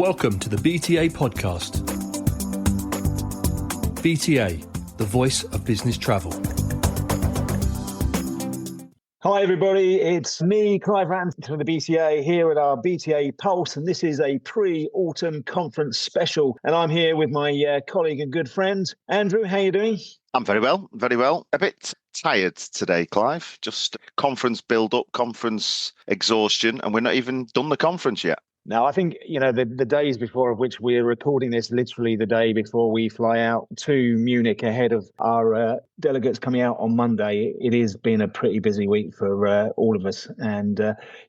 Welcome to the BTA Podcast. BTA, the voice of business travel. Hi everybody, it's me, Clive Andrew from the BTA, here at our BTA Pulse, and this is a pre-autumn conference special. And I'm here with my colleague and good friend, Andrew. How are you doing? I'm very well, very well. A bit tired today, Clive. Just conference build-up, conference exhaustion, and we're not even done the conference yet. Now, I think, the days before, of which we're recording this, literally the day before we fly out to Munich ahead of our delegates coming out on Monday, it has been a pretty busy week for all of us. And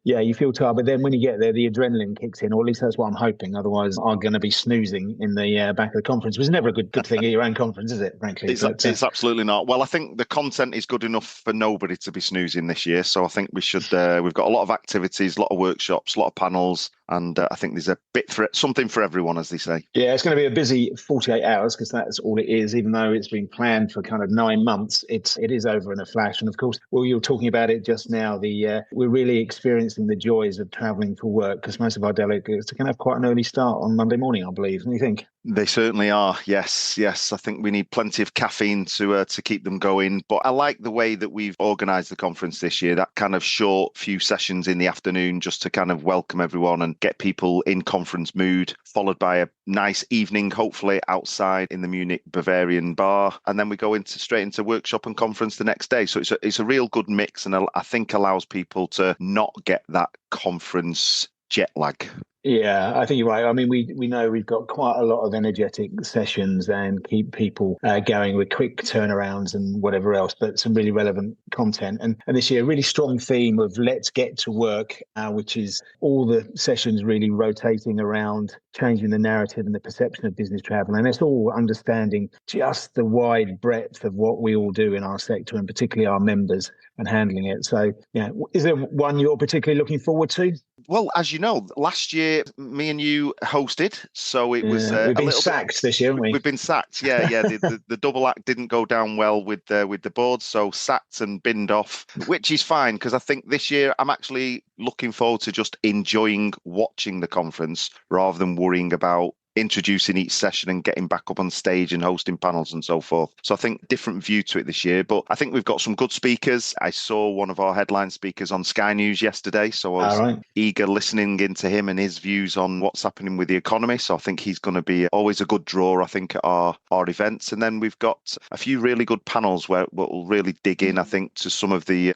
you feel tired. But then when you get there, the adrenaline kicks in, or at least that's what I'm hoping. Otherwise, I'm going to be snoozing in the back of the conference, which is never a good thing at your own conference, is it, frankly? It's absolutely not. Well, I think the content is good enough for nobody to be snoozing this year. So I think we should, we've got a lot of activities, a lot of workshops, a lot of panels. And I think there's a bit for something for everyone, as they say. Yeah, it's going to be a busy 48 hours because that's all it is. Even though it's been planned for kind of 9 months, it is over in a flash. And of course, well, you were talking about it just now. We're really experiencing the joys of travelling for work because most of our delegates can have quite an early start on Monday morning, I believe. What do you think? They certainly are. Yes. I think we need plenty of caffeine to keep them going. But I like the way that we've organised the conference this year. That kind of short few sessions in the afternoon, just to kind of welcome everyone and get people in conference mood, followed by a nice evening, hopefully outside in the Munich Bavarian bar, and then we go straight into workshop and conference the next day. So it's a real good mix, and I think allows people to not get that conference jet lag. Yeah, I think you're right. I mean, we know we've got quite a lot of energetic sessions and keep people going with quick turnarounds and whatever else, but some really relevant content. And this year, a really strong theme of let's get to work, which is all the sessions really rotating around changing the narrative and the perception of business travel. And it's all understanding just the wide breadth of what we all do in our sector, and particularly our members, and handling it. So, is there one you're particularly looking forward to? Well, as you know, last year me and you hosted, so it was we've been sacked this year, haven't we? We've been sacked, yeah. The double act didn't go down well with the board, so sacked and binned off, which is fine because I think this year I'm actually looking forward to just enjoying watching the conference rather than worrying about introducing each session and getting back up on stage and hosting panels and so forth. So I think different view to it this year, but I think we've got some good speakers. I saw one of our headline speakers on Sky News yesterday, so I was eager listening into him and his views on what's happening with the economy. So I think he's going to be always a good draw, I think, at our events. And then we've got a few really good panels where we'll really dig in, I think, to some of the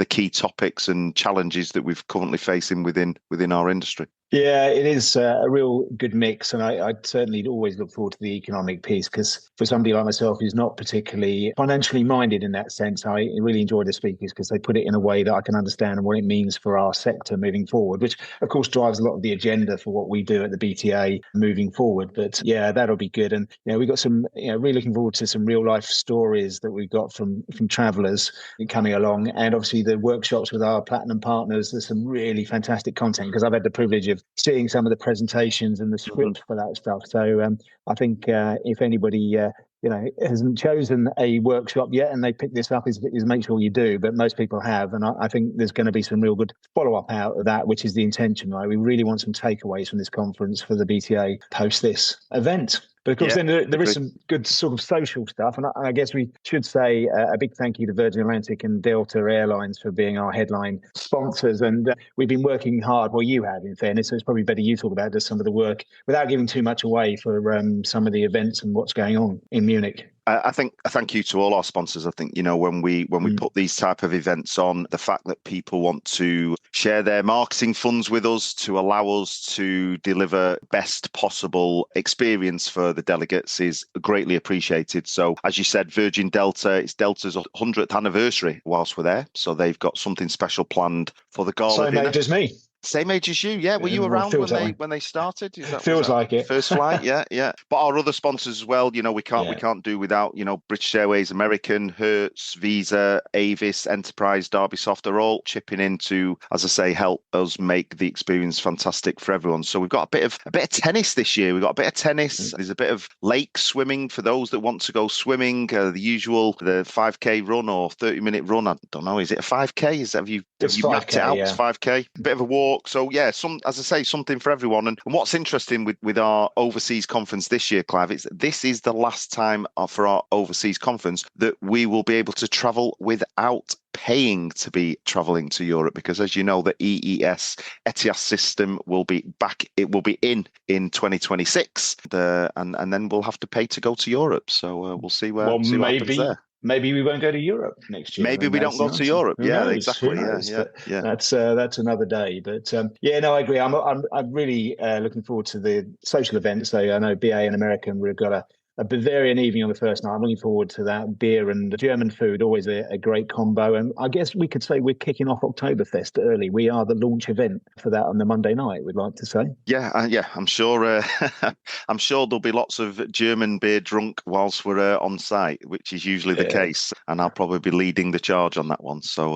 key topics and challenges that we're currently facing within our industry. Yeah, it is a real good mix, and I'd certainly always look forward to the economic piece because for somebody like myself who's not particularly financially minded in that sense, I really enjoy the speakers because they put it in a way that I can understand and what it means for our sector moving forward, which of course drives a lot of the agenda for what we do at the BTA moving forward. But yeah, that'll be good. And we've got some, really looking forward to some real life stories that we've got from travellers coming along, and obviously the workshops with our platinum partners. There's some really fantastic content because I've had the privilege of seeing some of the presentations and the script for that stuff. So I think if anybody hasn't chosen a workshop yet and they pick this up, is make sure you do. But most people have, and I think there's going to be some real good follow-up out of that, which is the intention, right? We really want some takeaways from this conference for the BTA post this event. But of course, then there is some good sort of social stuff. And I guess we should say a big thank you to Virgin Atlantic and Delta Airlines for being our headline sponsors. And we've been working hard. Well, you have, in fairness. So it's probably better you talk about just some of the work without giving too much away for some of the events and what's going on in Munich. I think a thank you to all our sponsors. I think, when we put these type of events on, the fact that people want to share their marketing funds with us to allow us to deliver best possible experience for the delegates is greatly appreciated. So as you said, Virgin Delta, it's Delta's 100th anniversary whilst we're there. So they've got something special planned for the gala dinner. Same age as me. Same age as you, yeah. Were you around when they started? Feels like it. First flight, yeah. But our other sponsors as well, we can't do without, British Airways, American, Hertz, Visa, Avis, Enterprise, Derbysoft are all chipping in to, as I say, help us make the experience fantastic for everyone. So we've got a bit of tennis this year. We've got a bit of tennis. There's a bit of lake swimming for those that want to go swimming. The 5K run or 30-minute run. I don't know. Is it a 5K? Have you mapped it out? Yeah. It's 5K. A bit of a walk. talk. So yeah, as I say, something for everyone. And what's interesting with our overseas conference this year, Clive, is this is the last time for our overseas conference that we will be able to travel without paying to be traveling to Europe, because as you know, the ETS system will be back. It will be in 2026, and then we'll have to pay to go to Europe. So we'll see what happens there. Maybe we won't go to Europe next year. Maybe we don't go to Europe. Who Yeah, knows? exactly. Who knows? Yeah. That's another day. But no, I agree. I'm really looking forward to the social events. So I know BA and American, we've got a Bavarian evening on the first night. I'm looking forward to that. Beer and German food, always a great combo. And I guess we could say we're kicking off Oktoberfest early. We are the launch event for that on the Monday night, we'd like to say. Yeah. I'm sure. I'm sure there'll be lots of German beer drunk whilst we're on site, which is usually the case. And I'll probably be leading the charge on that one. So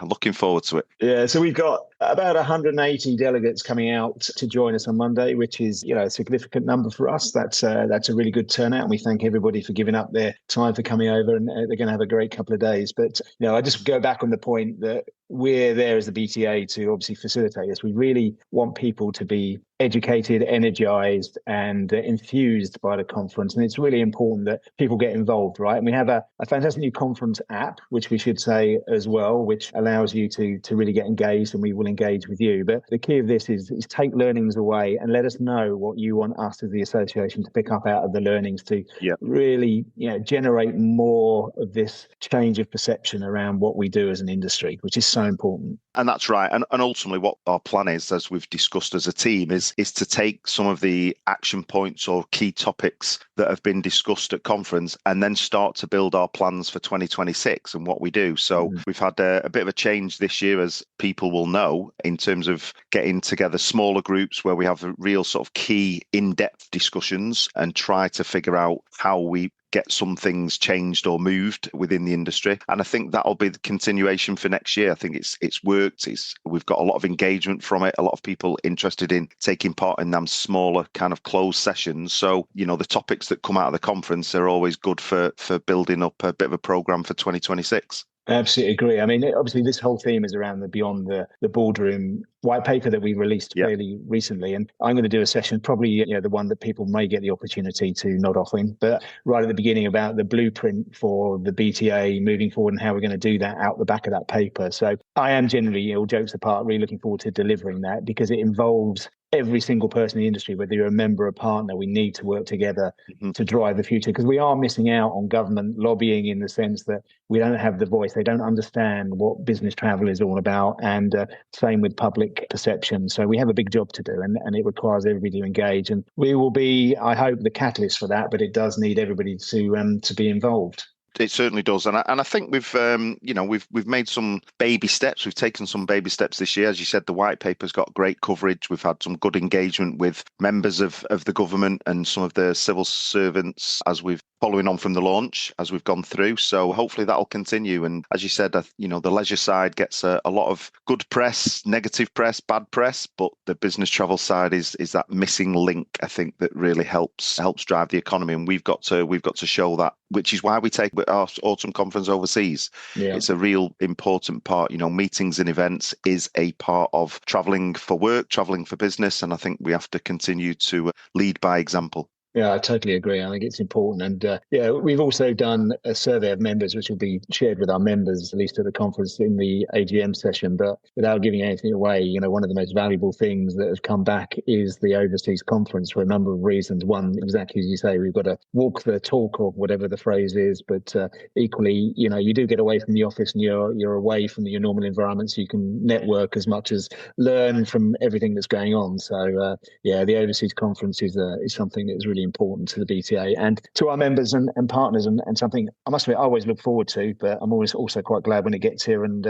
looking forward to it. Yeah. So we've got about 180 delegates coming out to join us on Monday, which is a significant number for us. That's a really good turnout. And we thank everybody for giving up their time for coming over, and they're going to have a great couple of days. But I just go back on the point that we're there as the BTA to obviously facilitate this. We really want people to be educated, energized, and enthused by the conference. And it's really important that people get involved, right? And we have a fantastic new conference app, which we should say as well, which allows you to really get engaged, and we will engage with you. But the key of this is take learnings away and let us know what you want us as the association to pick up out of the learnings to really generate more of this change of perception around what we do as an industry, which is so important. And that's right. And ultimately what our plan is, as we've discussed as a team, is to take some of the action points or key topics that have been discussed at conference and then start to build our plans for 2026 and what we do. So we've had a bit of a change this year, as people will know, in terms of getting together smaller groups where we have real sort of key in-depth discussions and try to figure out how we get some things changed or moved within the industry. And I think that'll be the continuation for next year. I think it's worked. We've got a lot of engagement from it, a lot of people interested in taking part in them smaller kind of closed sessions. So, the topics that come out of the conference are always good for building up a bit of a program for 2026. I absolutely agree. I mean, obviously, this whole theme is around the Beyond the Boardroom white paper that we released fairly recently. And I'm going to do a session, probably the one that people may get the opportunity to nod off in, but right at the beginning about the blueprint for the BTA moving forward and how we're going to do that out the back of that paper. So I am generally, all jokes apart, really looking forward to delivering that, because it involves every single person in the industry, whether you're a member or a partner. We need to work together to drive the future, because we are missing out on government lobbying in the sense that we don't have the voice. They don't understand what business travel is all about, and same with public perception. So we have a big job to do, and it requires everybody to engage. And we will be, I hope, the catalyst for that, but it does need everybody to be involved. It certainly does, and I think we've made some baby steps. We've taken some baby steps this year. As you said, the white paper's got great coverage. We've had some good engagement with members of the government and some of the civil servants as we've following on from the launch as we've gone through. So hopefully that'll continue. And as you said, the leisure side gets a lot of good press, negative press, bad press, but the business travel side is that missing link, I think, that really helps drive the economy. And we've got to show that, which is why we take our autumn conference overseas. Yeah. It's a real important part. Meetings and events is a part of traveling for work, traveling for business. And I think we have to continue to lead by example. Yeah, I totally agree. I think it's important. And we've also done a survey of members, which will be shared with our members, at least at the conference in the AGM session. But without giving anything away, one of the most valuable things that have come back is the overseas conference for a number of reasons. One, exactly as you say, we've got to walk the talk, or whatever the phrase is. But equally, you do get away from the office, and you're away from your normal environment, so you can network as much as learn from everything that's going on. So the overseas conference is something that is really important to the BTA and to our members and partners, and something I must admit I always look forward to, but I'm always also quite glad when it gets here and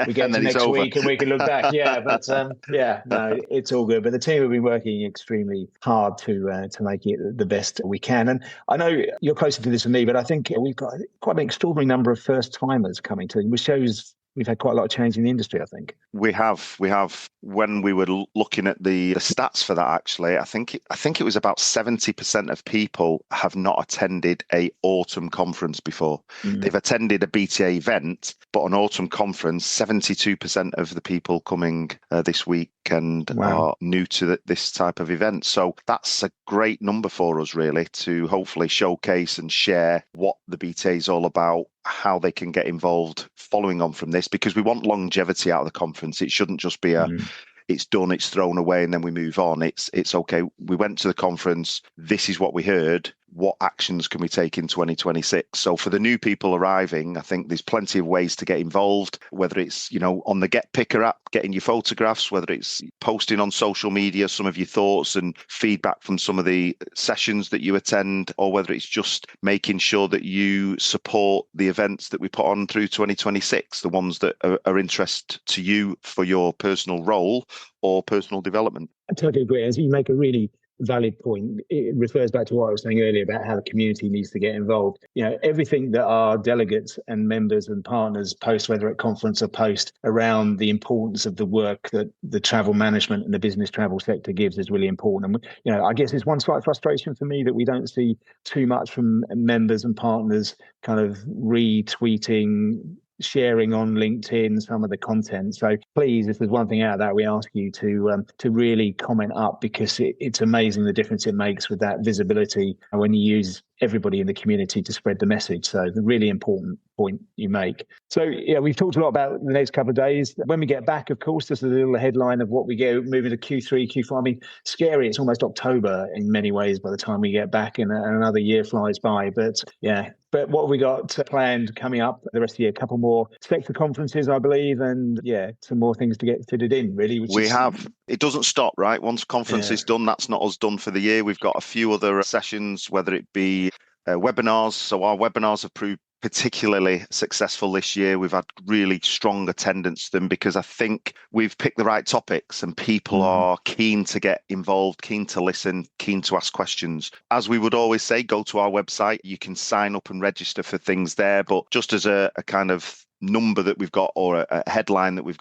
we get to next week and we can look back. It's all good. But the team have been working extremely hard to make it the best we can. And I know you're closer to this than me, but I think we've got quite an extraordinary number of first timers coming to, which shows we've had quite a lot of change in the industry, I think. We have. When we were looking at the stats for that, actually, I think it was about 70% of people have not attended a autumn conference before. They've attended a BTA event, but an autumn conference, 72% of the people coming this weekend are new to this type of event. So that's a great number for us, really, to hopefully showcase and share what the BTA is all about, how they can get involved following on from this, because we want longevity out of the conference. It shouldn't just be it's done, it's thrown away, and then we move on. It's okay. We went to the conference. This is what we heard. What actions can we take in 2026? So for the new people arriving, I think there's plenty of ways to get involved, whether it's, on the Get Picker app, getting your photographs, whether it's posting on social media some of your thoughts and feedback from some of the sessions that you attend, or whether it's just making sure that you support the events that we put on through 2026, the ones that are interest to you for your personal role or personal development. I totally agree. As you make a really valid point, it refers back to what I was saying earlier about how the community needs to get involved. Everything that our delegates and members and partners post, whether at conference or post, around the importance of the work that the travel management and the business travel sector gives is really important. And I guess it's one slight frustration for me that we don't see too much from members and partners kind of retweeting, sharing on LinkedIn some of the content. So please, if there's one thing out of that, we ask you to really comment up, because it's amazing the difference it makes with that visibility when you use everybody in the community to spread the message. So the really important point you make. So we've talked a lot about the next couple of days. When we get back, of course, this is a little headline of what we go moving to Q3, Q4. I mean, scary. It's almost October in many ways by the time we get back, and another year flies by. But what have we got planned coming up the rest of the year? A couple more sector conferences, I believe, and some more things to get fitted in, really. It doesn't stop, right? Once conference is done, that's not us done for the year. We've got a few other sessions, whether it be webinars. So our webinars have proved particularly successful this year. We've had really strong attendance to them because I think we've picked the right topics and people are keen to get involved, keen to listen, keen to ask questions. As we would always say, go to our website. You can sign up and register for things there. But just as a kind of number that we've got, or a headline that we've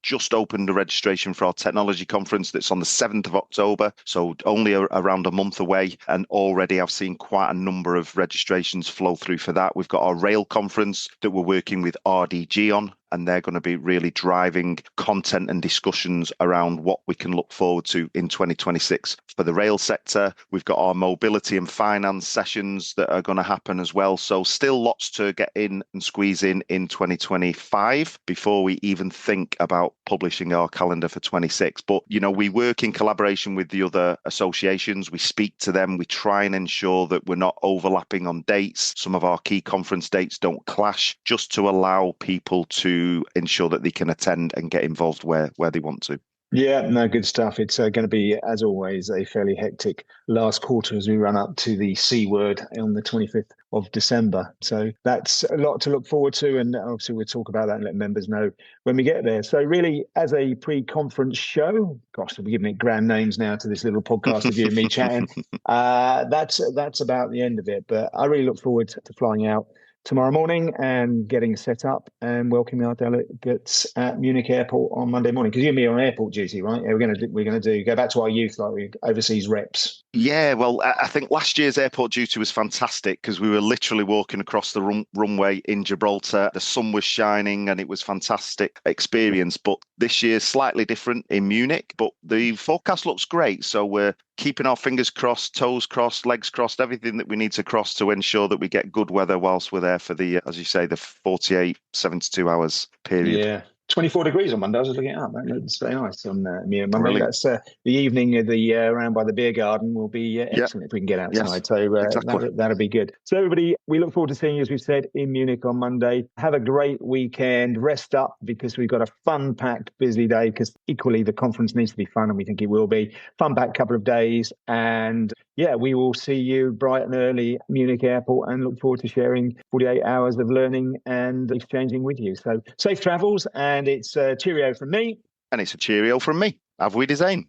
just opened a registration for our technology conference that's on the 7th of October, so only around a month away, and already I've seen quite a number of registrations flow through for that. We've got our rail conference that we're working with RDG on, and they're going to be really driving content and discussions around what we can look forward to in 2026 for the rail sector. We've got our mobility and finance sessions that are going to happen as well. So still lots to get in and squeeze in 2025 before we even think about publishing our calendar for 26. But, we work in collaboration with the other associations. We speak to them. We try and ensure that we're not overlapping on dates. Some of our key conference dates don't clash, just to allow people to ensure that they can attend and get involved where they want to. Yeah, no, good stuff. It's going to be, as always, a fairly hectic last quarter as we run up to the C word on the 25th of December. So that's a lot to look forward to. And obviously we'll talk about that and let members know when we get there. So really, as a pre-conference show, gosh, we're giving it grand names now to this little podcast of you and me chatting. That's about the end of it. But I really look forward to flying out tomorrow morning and getting set up and welcoming our delegates at Munich Airport on Monday morning. Because you and me are on airport duty, right? Yeah, we're going to go back to our youth, like we overseas reps. Yeah, well, I think last year's airport duty was fantastic because we were literally walking across the runway in Gibraltar. The sun was shining and it was a fantastic experience. But this year's slightly different in Munich, but the forecast looks great. So we're keeping our fingers crossed, toes crossed, legs crossed, everything that we need to cross to ensure that we get good weather whilst we're there for the, as you say, the 48, 72 hours period. Yeah. 24 degrees on Monday. I was looking it up. That looks very nice on Monday. Really? That's the evening of the around by the beer garden will be excellent if we can get outside. Yes, so exactly. That'll be good. So everybody, we look forward to seeing you, as we've said, in Munich on Monday. Have a great weekend. Rest up, because we've got a fun-packed, busy day, because equally the conference needs to be fun, and we think it will be. Fun-packed couple of days. And we will see you bright and early at Munich Airport, and look forward to sharing 48 hours of learning and exchanging with you. So safe travels, and it's cheerio from me. And it's a cheerio from me. Auf Wiedersehen.